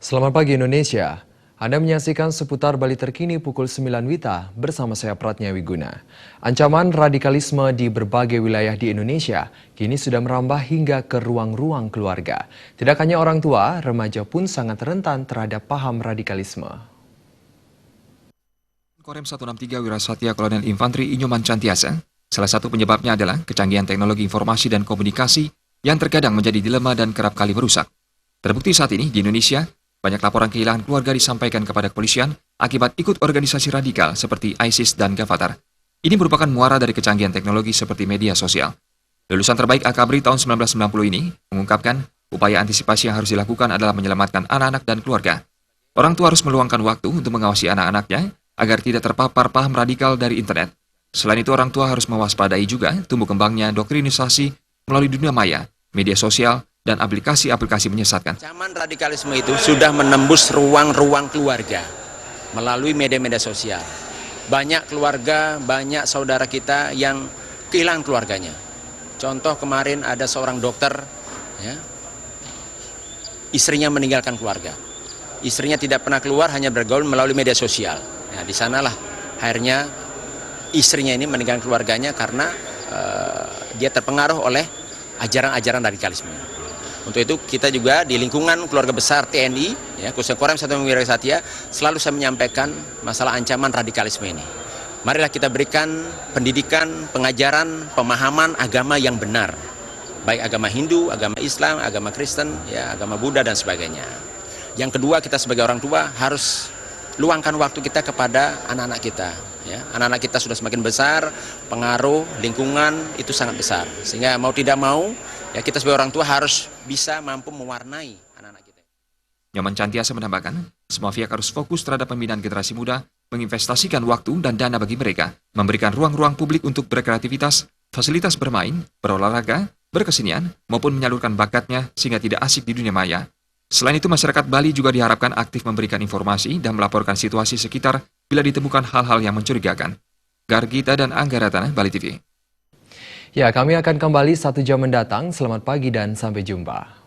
Selamat pagi Indonesia. Anda menyaksikan seputar Bali terkini pukul 9 WITA bersama saya Pratnya Wiguna. Ancaman radikalisme di berbagai wilayah di Indonesia kini sudah merambah hingga ke ruang-ruang keluarga. Tidak hanya orang tua, remaja pun sangat rentan terhadap paham radikalisme. Korem 163 Wirasatya Kolonel Infantri Inyoman Cantiasa, salah satu penyebabnya adalah kecanggihan teknologi informasi dan komunikasi yang terkadang menjadi dilema dan kerap kali merusak. Terbukti saat ini di Indonesia, banyak laporan kehilangan keluarga disampaikan kepada kepolisian akibat ikut organisasi radikal seperti ISIS dan Gavatar. Ini merupakan muara dari kecanggihan teknologi seperti media sosial. Lulusan terbaik Akabri tahun 1990 ini mengungkapkan upaya antisipasi yang harus dilakukan adalah menyelamatkan anak-anak dan keluarga. Orang tua harus meluangkan waktu untuk mengawasi anak-anaknya agar tidak terpapar paham radikal dari internet. Selain itu, orang tua harus mewaspadai juga tumbuh kembangnya doktrinisasi melalui dunia maya, media sosial, dan aplikasi-aplikasi menyesatkan. Ancaman radikalisme itu sudah menembus ruang-ruang keluarga melalui media-media sosial. Banyak keluarga, banyak saudara kita yang kehilangan keluarganya. Contoh kemarin ada seorang dokter, ya, istrinya meninggalkan keluarga. Istrinya tidak pernah keluar, hanya bergaul melalui media sosial. Nah, di sanalah akhirnya istrinya ini meninggalkan keluarganya karena dia terpengaruh oleh ajaran-ajaran radikalisme. Untuk itu kita juga di lingkungan keluarga besar TNI, ya, khususnya Korem 163 Wirasatya, selalu saya menyampaikan masalah ancaman radikalisme ini. Marilah kita berikan pendidikan, pengajaran, pemahaman agama yang benar, baik agama Hindu, agama Islam, agama Kristen, ya, agama Buddha dan sebagainya. Yang kedua, kita sebagai orang tua harus luangkan waktu kita kepada anak-anak kita. Ya. Anak-anak kita sudah semakin besar, pengaruh lingkungan itu sangat besar. Sehingga mau tidak mau, ya, kita sebagai orang tua harus bisa mampu mewarnai anak-anak kita. Nyoman Cantiasa menambahkan, semua pihak harus fokus terhadap pembinaan generasi muda, menginvestasikan waktu dan dana bagi mereka, memberikan ruang-ruang publik untuk berkreativitas, fasilitas bermain, berolahraga, berkesenian, maupun menyalurkan bakatnya sehingga tidak asik di dunia maya. Selain itu, masyarakat Bali juga diharapkan aktif memberikan informasi dan melaporkan situasi sekitar bila ditemukan hal-hal yang mencurigakan. Gargita dan Anggaratana, Bali TV. Ya, kami akan kembali 1 jam mendatang. Selamat pagi dan sampai jumpa.